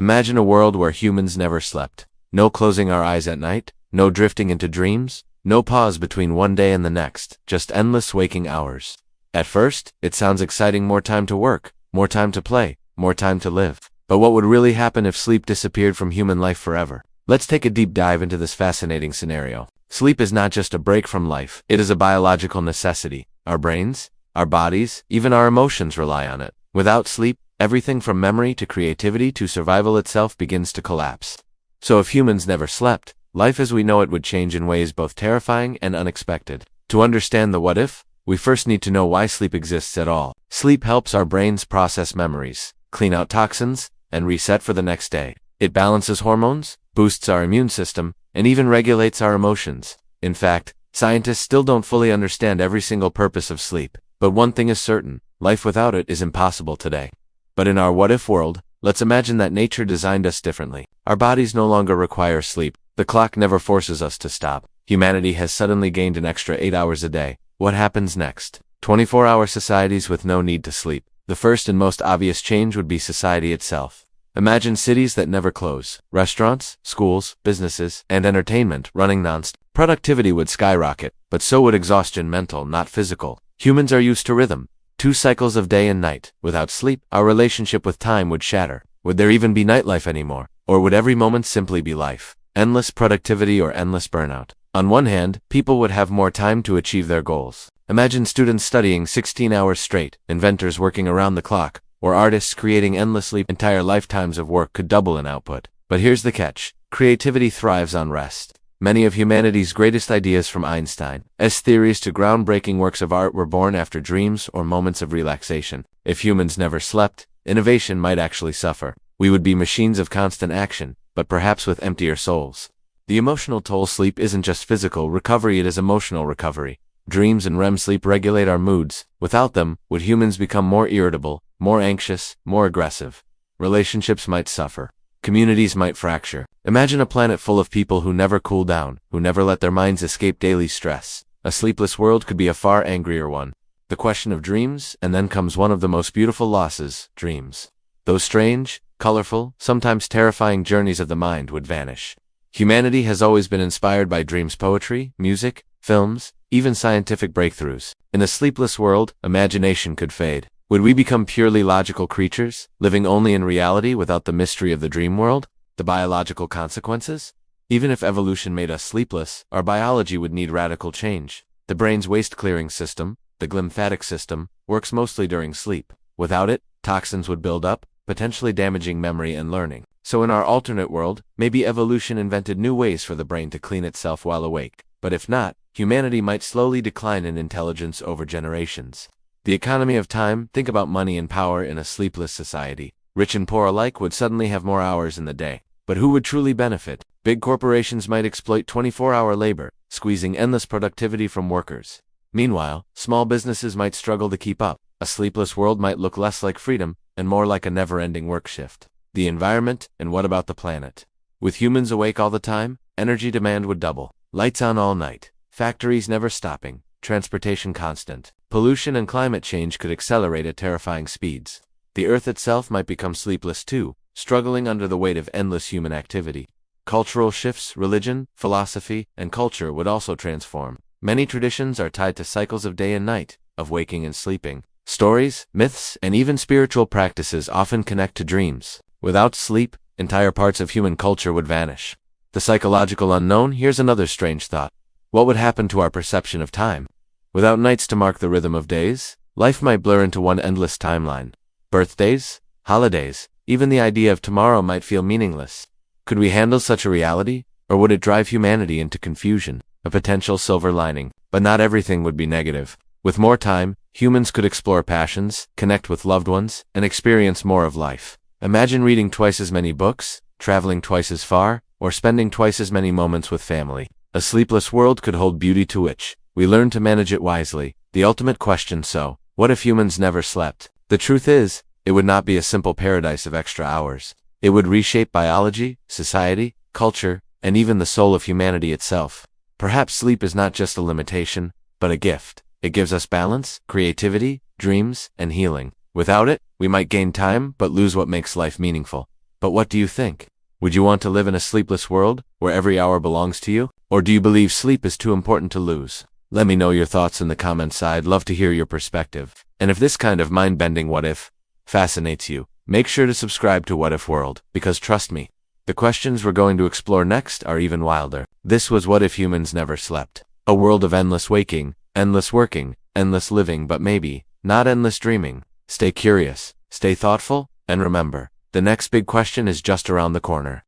Imagine a world where humans never slept. No closing our eyes at night, no drifting into dreams, no pause between one day and the next, just endless waking hours. At first, it sounds exciting: more time to work, more time to play, more time to live. But what would really happen if sleep disappeared from human life forever? Let's take a deep dive into this fascinating scenario. Sleep is not just a break from life, it is a biological necessity. Our brains, our bodies, even our emotions rely on it. Without sleep, everything from memory to creativity to survival itself begins to collapse. So if humans never slept, life as we know it would change in ways both terrifying and unexpected. To understand the what if, we first need to know why sleep exists at all. Sleep helps our brains process memories, clean out toxins, and reset for the next day. It balances hormones, boosts our immune system, and even regulates our emotions. In fact, scientists still don't fully understand every single purpose of sleep. But one thing is certain: life without it is impossible today. But in our what-if world, let's imagine that nature designed us differently. Our bodies no longer require sleep. The clock never forces us to stop. Humanity has suddenly gained an extra 8 hours a day. What happens next? 24-hour societies with no need to sleep. The first and most obvious change would be society itself. Imagine cities that never close. Restaurants, schools, businesses, and entertainment running non-stop. Productivity would skyrocket, but so would exhaustion, mental, not physical. Humans are used to rhythm. 2 cycles of day and night. Without sleep, our relationship with time would shatter. Would there even be nightlife anymore? Or would every moment simply be life? Endless productivity or endless burnout? On one hand, people would have more time to achieve their goals. Imagine students studying 16 hours straight, inventors working around the clock, or artists creating endlessly. Entire lifetimes of work could double in output. But here's the catch: creativity thrives on rest. Many of humanity's greatest ideas, from Einstein's theories to groundbreaking works of art, were born after dreams or moments of relaxation. If humans never slept, innovation might actually suffer. We would be machines of constant action, but perhaps with emptier souls. The emotional toll: sleep isn't just physical recovery, it is emotional recovery. Dreams and REM sleep regulate our moods. Without them, would humans become more irritable, more anxious, more aggressive? Relationships might suffer. Communities might fracture. Imagine a planet full of people who never cool down, who never let their minds escape daily stress. A sleepless world could be a far angrier one. The question of dreams, and then comes one of the most beautiful losses: dreams. Those strange, colorful, sometimes terrifying journeys of the mind would vanish. Humanity has always been inspired by dreams: poetry, music, films, even scientific breakthroughs. In a sleepless world, imagination could fade. Would we become purely logical creatures, living only in reality without the mystery of the dream world? The biological consequences? Even if evolution made us sleepless, our biology would need radical change. The brain's waste-clearing system, the glymphatic system, works mostly during sleep. Without it, toxins would build up, potentially damaging memory and learning. So in our alternate world, maybe evolution invented new ways for the brain to clean itself while awake. But if not, humanity might slowly decline in intelligence over generations. The economy of time: think about money and power in a sleepless society. Rich and poor alike would suddenly have more hours in the day. But who would truly benefit? Big corporations might exploit 24-hour labor, squeezing endless productivity from workers. Meanwhile, small businesses might struggle to keep up. A sleepless world might look less like freedom, and more like a never-ending work shift. The environment, and what about the planet? With humans awake all the time, energy demand would double. Lights on all night, factories never stopping, transportation constant. Pollution and climate change could accelerate at terrifying speeds. The Earth itself might become sleepless too, struggling under the weight of endless human activity. Cultural shifts: religion, philosophy, and culture would also transform. Many traditions are tied to cycles of day and night, of waking and sleeping. Stories, myths, and even spiritual practices often connect to dreams. Without sleep, entire parts of human culture would vanish. The psychological unknown: here's another strange thought. What would happen to our perception of time? Without nights to mark the rhythm of days, life might blur into one endless timeline. Birthdays, holidays, even the idea of tomorrow might feel meaningless. Could we handle such a reality, or would it drive humanity into confusion? A potential silver lining, but not everything would be negative. With more time, humans could explore passions, connect with loved ones, and experience more of life. Imagine reading twice as many books, traveling twice as far, or spending twice as many moments with family. A sleepless world could hold beauty to which we learn to manage it wisely. The ultimate question: so, what if humans never slept? The truth is, it would not be a simple paradise of extra hours. It would reshape biology, society, culture, and even the soul of humanity itself. Perhaps sleep is not just a limitation, but a gift. It gives us balance, creativity, dreams, and healing. Without it, we might gain time but lose what makes life meaningful. But what do you think? Would you want to live in a sleepless world, where every hour belongs to you? Or do you believe sleep is too important to lose? Let me know your thoughts in the comments. I'd love to hear your perspective. And if this kind of mind-bending what-if fascinates you, make sure to subscribe to What If World, because trust me, the questions we're going to explore next are even wilder. This was What If Humans Never Slept. A world of endless waking, endless working, endless living, but maybe not endless dreaming. Stay curious, stay thoughtful, and remember, the next big question is just around the corner.